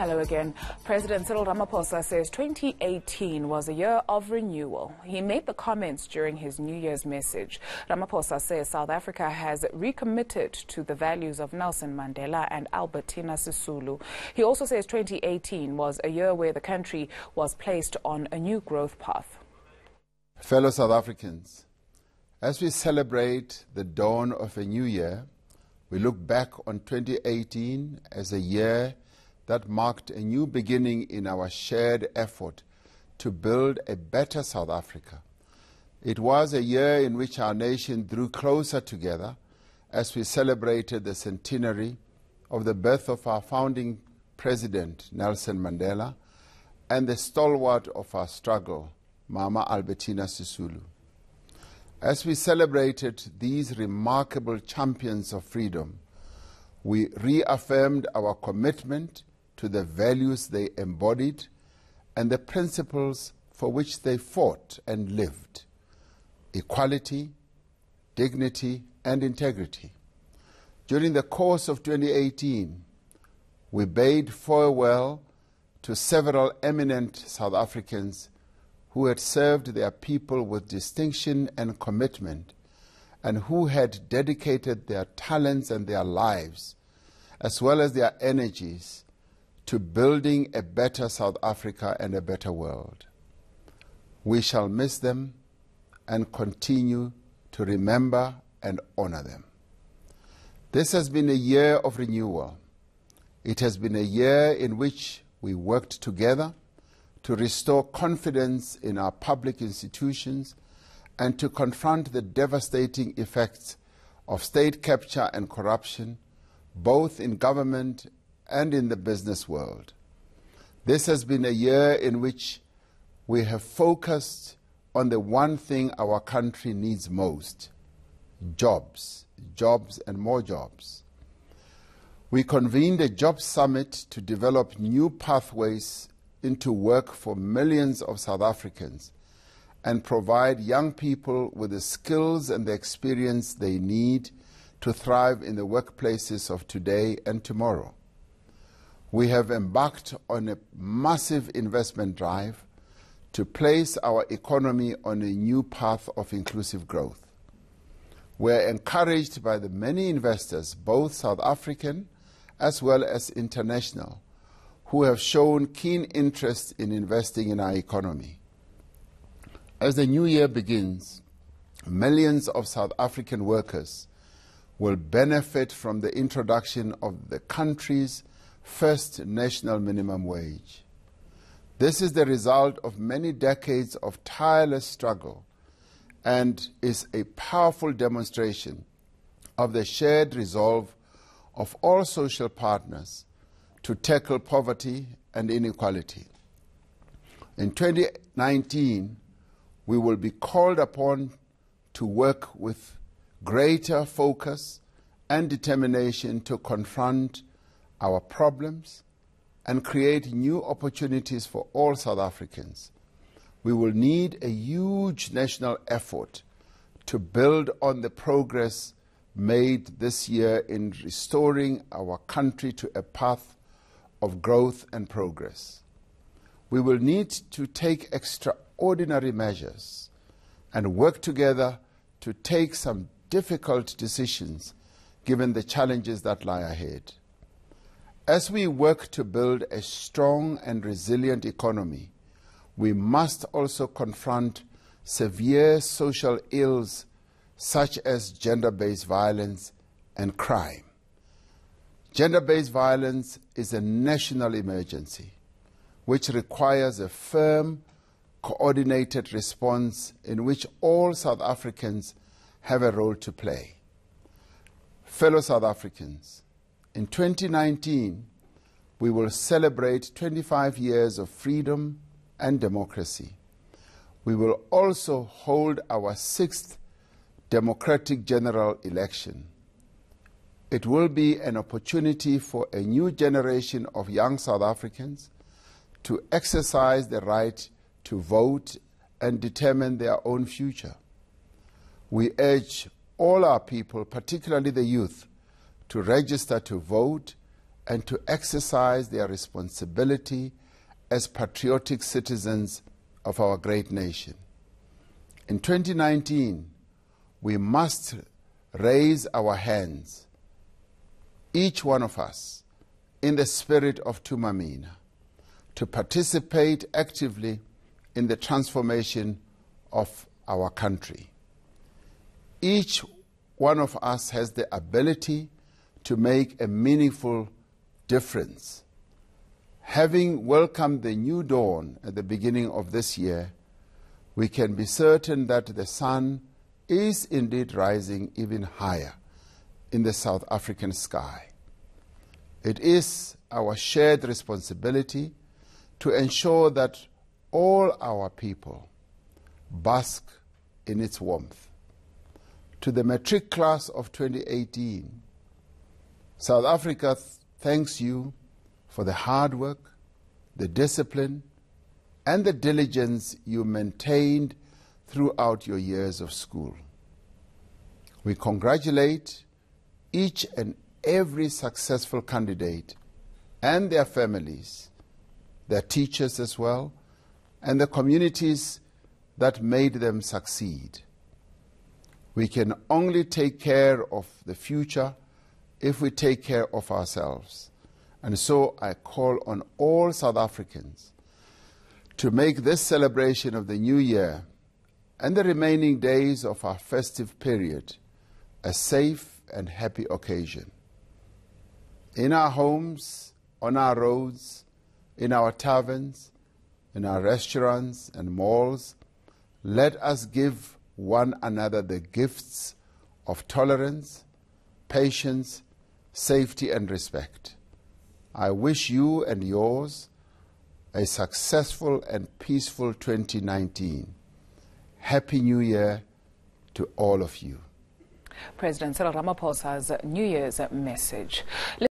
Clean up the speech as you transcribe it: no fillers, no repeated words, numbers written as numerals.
Hello again. President Cyril Ramaphosa says 2018 was a year of renewal. He made the comments during his New Year's message. Ramaphosa says South Africa has recommitted to the values of Nelson Mandela and Albertina Sisulu. He also says 2018 was a year where the country was placed on a new growth path. Fellow South Africans, as we celebrate the dawn of a new year, we look back on 2018 as a year that marked a new beginning in our shared effort to build a better South Africa. It was a year in which our nation drew closer together as we celebrated the centenary of the birth of our founding president, Nelson Mandela, and the stalwart of our struggle, Mama Albertina Sisulu. As we celebrated these remarkable champions of freedom, we reaffirmed our commitment to the values they embodied and the principles for which they fought and lived: equality, dignity, and integrity. During the course of 2018, we bade farewell to several eminent South Africans who had served their people with distinction and commitment, and who had dedicated their talents and their lives, as well as their energies, to building a better South Africa and a better world. We shall miss them and continue to remember and honor them. This has been a year of renewal. It has been a year in which we worked together to restore confidence in our public institutions and to confront the devastating effects of state capture and corruption, both in government and in the business world. This has been a year in which we have focused on the one thing our country needs most: jobs, jobs and more jobs. We convened a jobs summit to develop new pathways into work for millions of South Africans and provide young people with the skills and the experience they need to thrive in the workplaces of today and tomorrow. We have embarked on a massive investment drive to place our economy on a new path of inclusive growth. We are encouraged by the many investors, both South African as well as international, who have shown keen interest in investing in our economy. As the new year begins, millions of South African workers will benefit from the introduction of the country's first national minimum wage. This is the result of many decades of tireless struggle and is a powerful demonstration of the shared resolve of all social partners to tackle poverty and inequality. In 2019, we will be called upon to work with greater focus and determination to confront our problems and create new opportunities for all South Africans. We will need a huge national effort to build on the progress made this year in restoring our country to a path of growth and progress. We will need to take extraordinary measures and work together to take some difficult decisions given the challenges that lie ahead. As we work to build a strong and resilient economy, we must also confront severe social ills such as gender-based violence and crime. Gender-based violence is a national emergency which requires a firm, coordinated response in which all South Africans have a role to play. Fellow South Africans, in 2019, we will celebrate 25 years of freedom and democracy. We will also hold our 6th democratic general election. It will be an opportunity for a new generation of young South Africans to exercise the right to vote and determine their own future. We urge all our people, particularly the youth, to register to vote and to exercise their responsibility as patriotic citizens of our great nation. In 2019, we must raise our hands, each one of us, in the spirit of Tumamina, to participate actively in the transformation of our country. Each one of us has the ability to make a meaningful difference. Having welcomed the new dawn at the beginning of this year, we can be certain that the sun is indeed rising even higher in the South African sky. It is our shared responsibility to ensure that all our people bask in its warmth. To the matric class of 2018, South Africa thanks you for the hard work, the discipline, and the diligence you maintained throughout your years of school. We congratulate each and every successful candidate and their families, their teachers as well, and the communities that made them succeed. We can only take care of the future if we take care of ourselves. And so I call on all South Africans to make this celebration of the New Year and the remaining days of our festive period a safe and happy occasion. In our homes, on our roads, in our taverns, in our restaurants and malls, let us give one another the gifts of tolerance, patience, safety, and respect. I wish you and yours a successful and peaceful 2019. Happy New Year to all of you. President Cyril Ramaphosa's New Year's message.